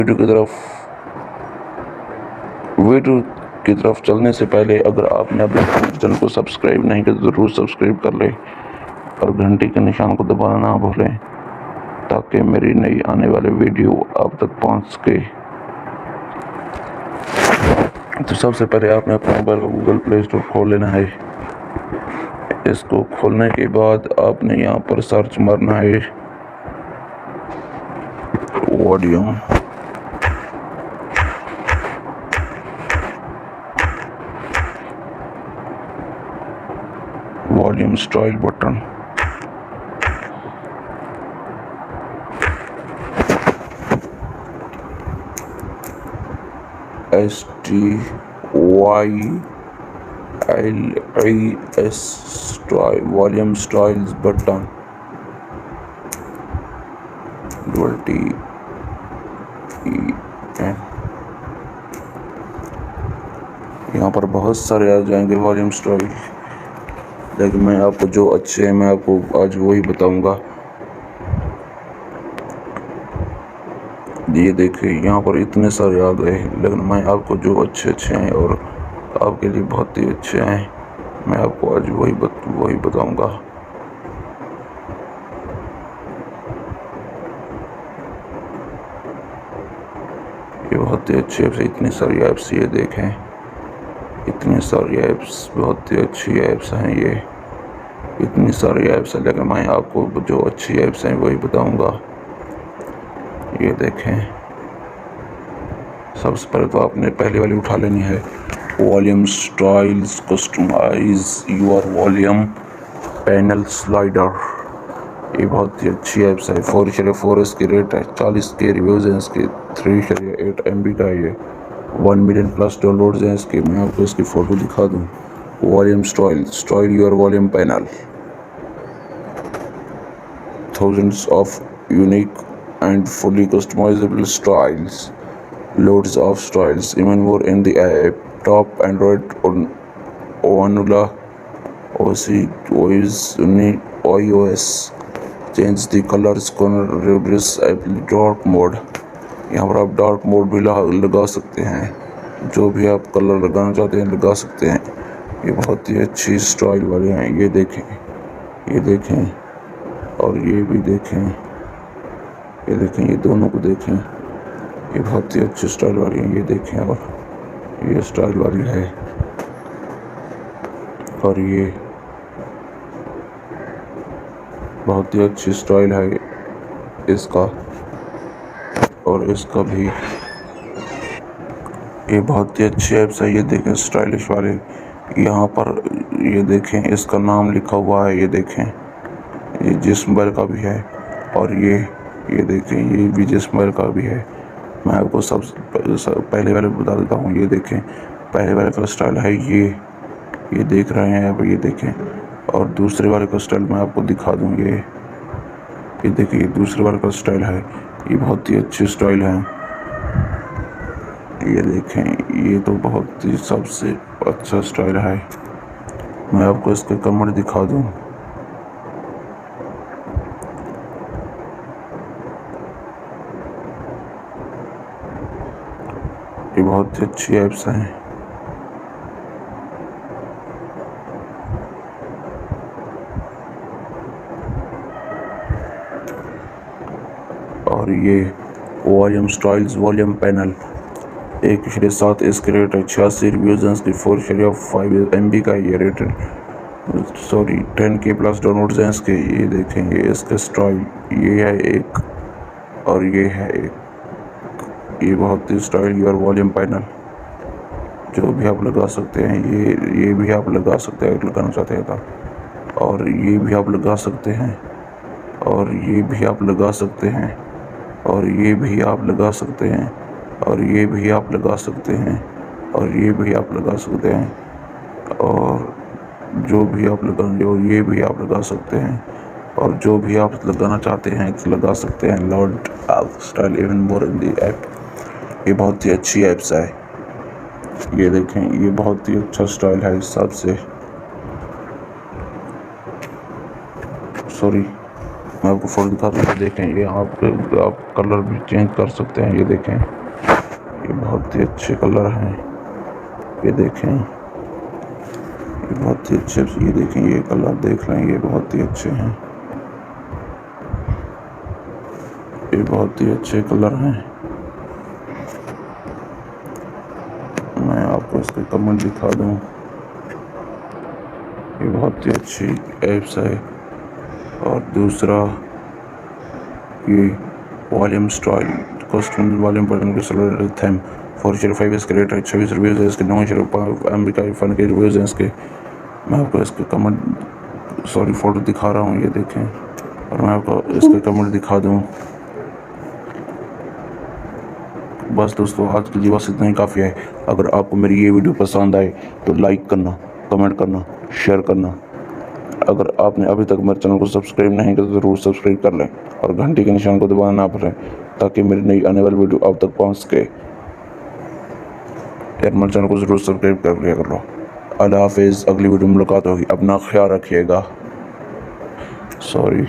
Video की तरफ video की तरफ चलने से पहले अगर आपने अपने चैनल को सब्सक्राइब नहीं किया तो ज़रूर सब्सक्राइब कर लें और घंटी के निशान को दबाना ना भूलें ताकि मेरी नई आने वाले वीडियो आप तक पहुंच सके। तो सबसे पहले आपने अपने मोबाइल को गूगल प्ले स्टोर खोल लेना है। इसको खोलने के बाद आपने यहाँ पर सर्च मारना है volume. Volume style button, STYLES style volume styles button TEN। यहाँ पर बहुत सारे आ जाएंगे वॉल्यूम स्टाइल, लेकिन मैं आपको जो अच्छे हैं मैं आपको आज वही बताऊंगा। ये देखिए यहाँ पर इतने सारे आ गए, लेकिन मैं आपको जो अच्छे हैं और आपके लिए बहुत ही अच्छे हैं मैं आपको आज वही बताऊंगा। ये बहुत ही अच्छी ऐप्स, इतनी सारी ऐप्स, ये देखें इतनी सारी ऐप्स, बहुत ही अच्छी ऐप्स हैं ये, इतनी सारी ऐप्स हैं, लेकिन मैं आपको जो अच्छी ऐप्स हैं वही बताऊंगा। ये देखें, सबसे पहले तो आपने पहली वाली उठा लेनी है, volume styles customise your volume panel slider. ये बहुत ही अच्छी ऐप्स है। 4/4 इसकी रेट है, 40 के रिव्यूज़ हैं इसके, 3/8 MB का है ये, 1 मिलियन प्लस डाउनलोड्स हैं इसके। मैं आपको इसकी फ़ोटो दिखा दूँ। Volume style your volume panel, thousands of unique and fully customizable styles, loads of styles, even more in the app. Top Android Vanilla iOS. Change the colors corner reduce dark mode. यहाँ पर आप dark mode भी लगा सकते हैं, जो भी आप कलर लगाना चाहते हैं लगा सकते हैं। ये बहुत ही अच्छी स्टाइल वाले हैं। ये देखें और ये भी देखें, ये देखें, ये दोनों को देखें, ये बहुत ही अच्छी स्टाइल वाली है। ये देखें, और ये स्टाइल वाली है, और ये बहुत ही अच्छी स्टाइल है इसका, और इसका भी। ये बहुत ही अच्छी ऐप्स है। ये देखें स्टाइलिश वाले, यहाँ पर ये देखें इसका नाम लिखा हुआ है। ये देखें, ये जिस मोबाइल का भी है, और ये देखें ये भी जिस मोबाइल का भी है। मैं आपको सब पहले वाले बता देता हूँ। ये देखें, पहले वाले का स्टाइल है ये देख रहे हैं आप, ये देखें। और दूसरे वाले का स्टाइल मैं आपको दिखा दूँ। ये देखिए, ये दूसरे वाले का स्टाइल है। ये बहुत ही अच्छी स्टाइल है। ये देखें, ये तो बहुत ही सबसे अच्छा स्टाइल है। मैं आपको इसके कमेंट दिखा दूँ। ये बहुत ही अच्छी ऐप्स हैं। और ये वॉल्यूम स्टाइल्स वॉल्यूम पैनल 1/7 इसकी रेट है, 86 रिव्यूज़ हैं इसकी, 4/5 MB का ये रेटेड, 10K प्लस डाउनलोड्स हैं इसके। ये देखें, ये इसका स्टाइल ये है एक, और ये है एक। ये बहुत ही स्टाइल योर वॉल्यूम पैनल, जो भी आप लगा सकते हैं। ये भी आप लगा सकते हैं, लगाना चाहते हैं तो। और ये भी आप लगा सकते हैं, और ये भी आप लगा सकते हैं, और ये भी आप लगा सकते हैं, और ये भी आप लगा सकते हैं, और ये भी आप लगा सकते हैं, और जो भी आप लगाएंगे, और ये भी आप लगा सकते हैं, और जो भी आप लगाना चाहते हैं लगा सकते हैं। Lord of style even more in the app. ये बहुत ही अच्छी ऐप्स है। ये देखें, ये बहुत ही अच्छा स्टाइल है इस हिसाब से। मैं आपको फ़ोटो दिखाता हूँ, देखें ये आप कलर भी चेंज कर सकते हैं। ये देखें, ये बहुत ही अच्छे कलर हैं। ये देखें, ये बहुत ही अच्छे, ये देखें, ये कलर देख लें, ये बहुत ही अच्छे हैं। ये बहुत ही अच्छे कलर हैं। मैं आपको इसके कमेंट दिखा दूँ। ये बहुत ही अच्छी एप्स है। और दूसरा ये volume style custom volume button के सोलर थीम 405 इसके रेट है 26 रिव्यूज़ है इसके 905 MB का फ़न के रिव्यूज़ हैं इसके। मैं आपको इसके कमेंट फ़ोटो दिखा रहा हूँ, ये देखें, और मैं आपको इसके कमेंट दिखा दूँ। बस दोस्तों, आज के लिए बस इतना ही काफ़ी है। अगर आपको मेरी ये वीडियो पसंद आए तो लाइक करना, कमेंट करना, शेयर करना। अगर आपने अभी तक मेरे चैनल को सब्सक्राइब नहीं किया तो ज़रूर सब्सक्राइब कर लें और घंटी के निशान को दबाना ना भूलें ताकि मेरी नई आने वाली वीडियो आप तक पहुंच सके। यार मेरे चैनल को ज़रूर सब्सक्राइब कर लिया करो। अल्लाह हाफिज़, अगली वीडियो में मुलाकात होगी। अपना ख्याल रखिएगा। सॉरी।